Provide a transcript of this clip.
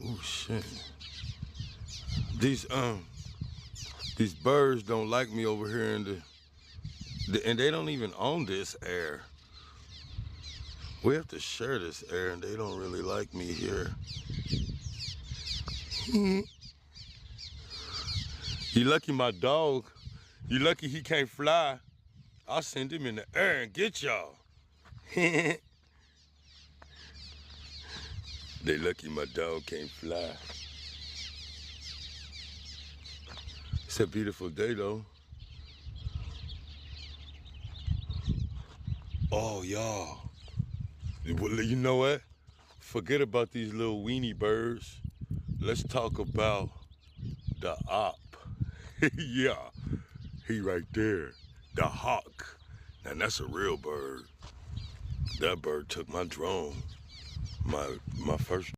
Oh shit. These these birds don't like me over here in and they don't even own this air. We have to share this air and they don't really like me here. You lucky my dog. You lucky he can't fly. I'll send him in the air and get y'all. They lucky my dog can't fly. It's a beautiful day though. Oh, y'all. You know what? Forget about these little weenie birds. Let's talk about the op. Yeah, he right there. The hawk. Now that's a real bird. That bird took my drone. My first